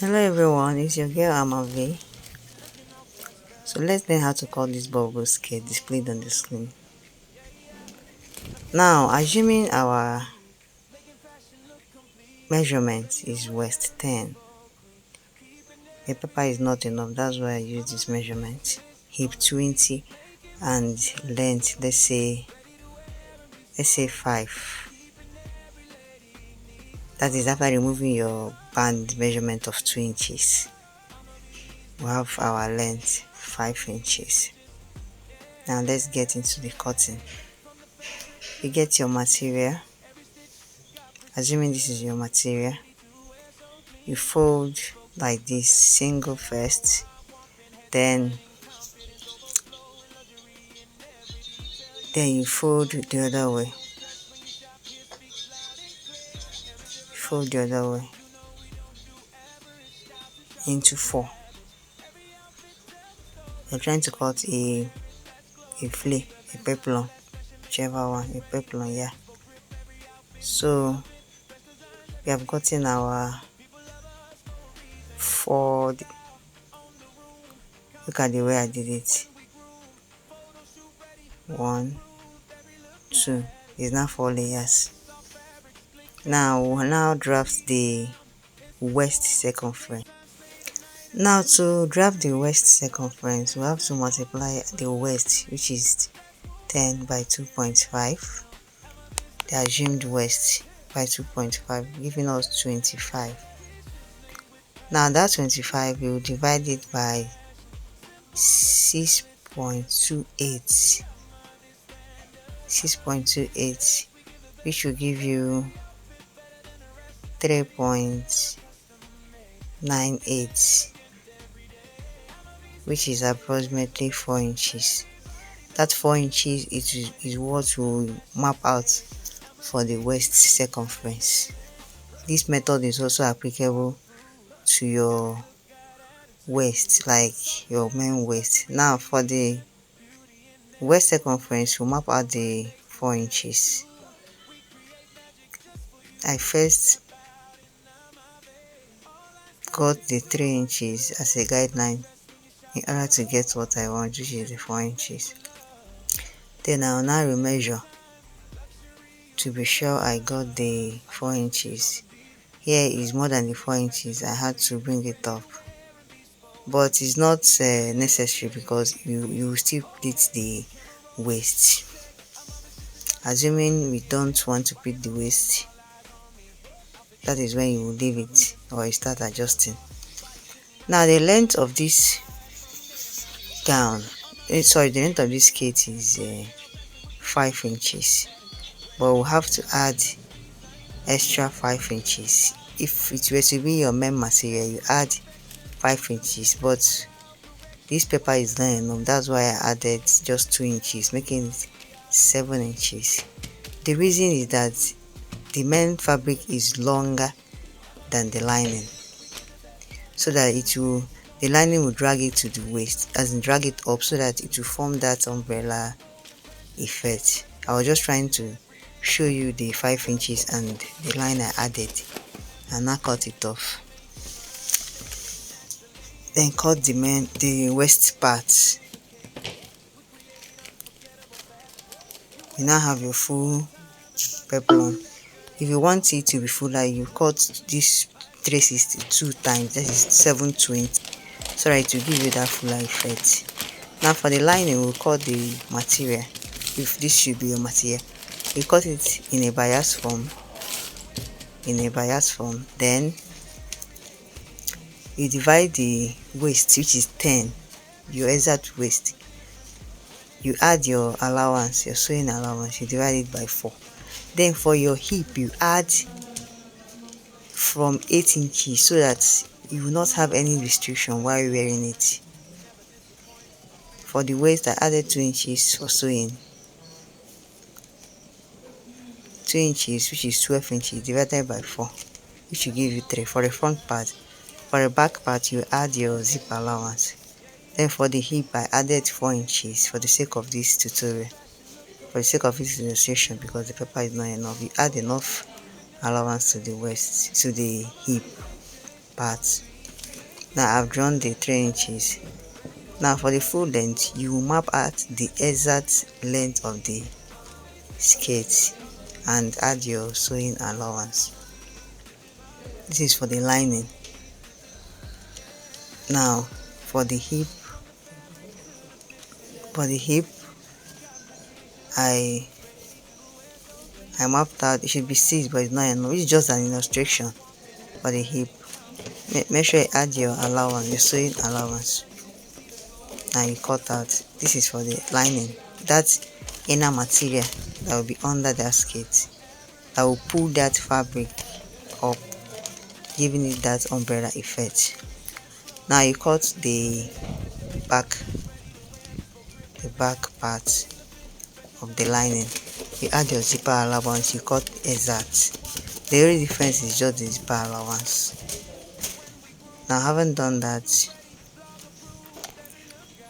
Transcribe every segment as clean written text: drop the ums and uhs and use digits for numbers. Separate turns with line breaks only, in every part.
Hello everyone, it's your girl Amavi. So let's learn how to cut this bubble skirt displayed on the screen. Now, assuming our measurement is waist 10, the paper is not enough, that's why I use this measurement. Hip 20 and length, let's say 5. That is after removing your band measurement of 2 inches. We have our length 5 inches. Now let's get into the cutting. You get your material. Assuming this is your material, you fold like this, single first, then you fold the other way, into 4. You're trying to cut a flay, a peplum, whichever one, a peplum, yeah. So we have gotten our 4. Look at the way I did it. 1, 2. It's now 4 layers. Now we'll now draft the waist circumference. Now to draft the waist circumference, we have to multiply the waist, which is 10 by 2.5, the assumed waist, by 2.5, giving us 25. Now that 25, we will divide it by 6.28, which will give you 3.98, which is approximately 4 inches. That 4 inches is what will map out for the waist circumference. This method is also applicable to your waist, like your main waist. Now for the waist circumference, we'll map out the 4 inches. I first got the 3 inches as a guideline in order to get what I want, which is the 4 inches. Then I'll now remeasure to be sure I got the 4 inches. Here is more than the 4 inches, I had to bring it up, but it's not necessary because you still pleat the waist. Assuming we don't want to pleat the waist, that is when you will leave it or you start adjusting. Now the length of this gown, the length of this skirt is 5 inches, but we'll have to add extra 5 inches. If it were to be your main material, you add 5 inches, but this paper is not enough, that's why I added just 2 inches, making it 7 inches. The reason is that the main fabric is longer than the lining, so that the lining will drag it to the waist, as in drag it up, so that it will form that umbrella effect. I was just trying to show you the 5 inches and the line I added, and now cut it off. Then cut the waist part. You now have your full peplum. If you want it to be fuller, you cut this 362 times, that is 720, so that it will give you that fuller effect. Now for the lining, we'll cut the material. If this should be your material, you cut it in a bias form, then you divide the waist, which is 10, your exact waist. You add your allowance, your sewing allowance, you divide it by 4. Then for your hip, you add from 8 inches, so that you will not have any restriction while wearing it. For the waist, I added 2 inches for sewing. 2 inches, which is 12 inches, divided by 4, which will give you 3 for the front part. For the back part, you add your zip allowance. Then for the hip, I added 4 inches for the sake of this tutorial, for the sake of this illustration, because the paper is not enough. You add enough allowance to the waist, to the hip part. Now I've drawn the 3 inches. Now for the full length, you map out the exact length of the skirt and add your sewing allowance. This is for the lining. Now for the hip, I mapped out, it should be 6 but it's not enough. It's just an illustration for the hip. Make sure you add your allowance, your sewing allowance. Now you cut out. This is for the lining. That inner material that will be under that skirt, that will pull that fabric up, giving it that umbrella effect. Now you cut the back part of the lining. You add your zipper allowance, you cut exact. The only difference is just the zipper allowance. Now having done that,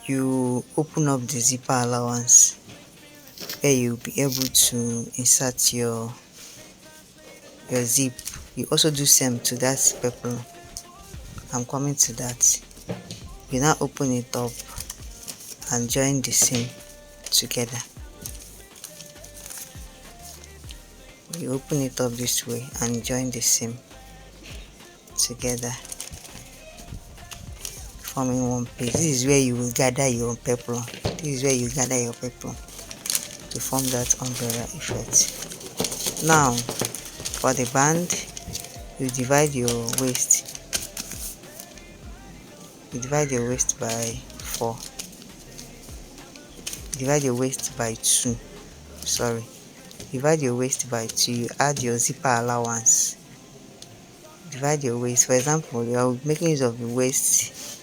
you open up the zipper allowance where you'll be able to insert your zip. You also do same to that peplum. I'm coming to that. You now open it up and join the seam together. You open it up this way and join the seam together, forming one piece. This is where you will gather your peplum. This is where you gather your peplum to form that umbrella effect. Now for the band, you divide your waist. You divide your waist by 4. Divide your waist by 2. Sorry. Divide your waist by 2. You add your zipper allowance. Divide your waist. For example, you are making use of the waist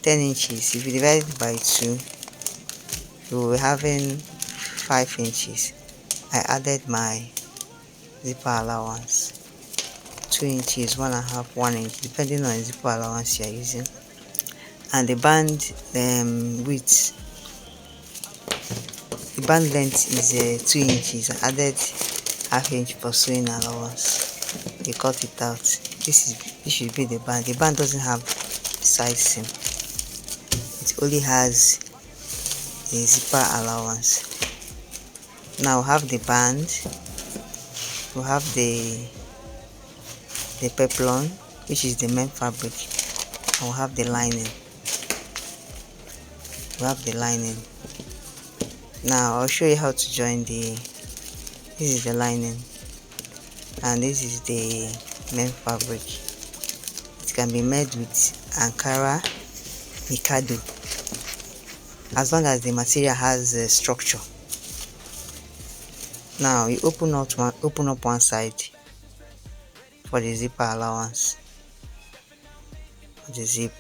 10 inches. If you divide it by 2, you will be having 5 inches. I added my zipper allowance. 2 inches, 1.5, 1 inch, depending on the zipper allowance you are using. And the band width, the band length is 2 inches. I added 1/2 inch for sewing allowance. You cut it out. This should be the band. The band doesn't have side seam. It only has a zipper allowance. Now we have the band. We have the peplum, which is the main fabric, and we have the lining. Now I'll show you how to join this is the lining and this is the main fabric. It can be made with Ankara, Mikado, as long as the material has a structure. Now you open up one side for the zipper allowance, the zip.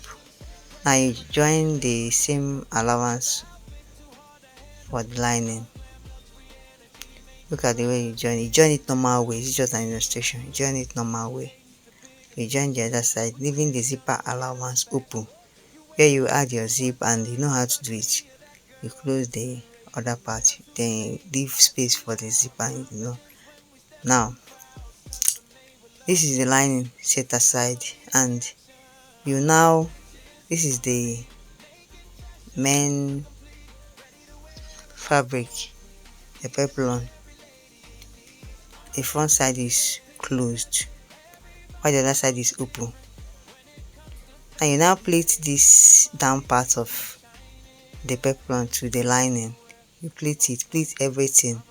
Now you join the same allowance for the lining. Look at the way you join it. You join it normal way. It's just an illustration. You join it normal way. You join the other side, leaving the zipper allowance open, where you add your zip, and you know how to do it. You close the other part, then leave space for the zipper. Now this is the lining set aside, and this is the main fabric, the peplum. The front side is closed while the other side is open. And you now plait this down part of the peplum to the lining. You plait everything,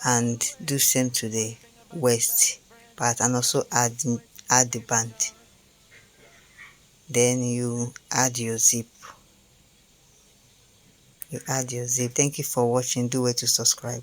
and do same to the waist part, and also add the band. Then you add your zip. Thank you for watching. Do wait to subscribe.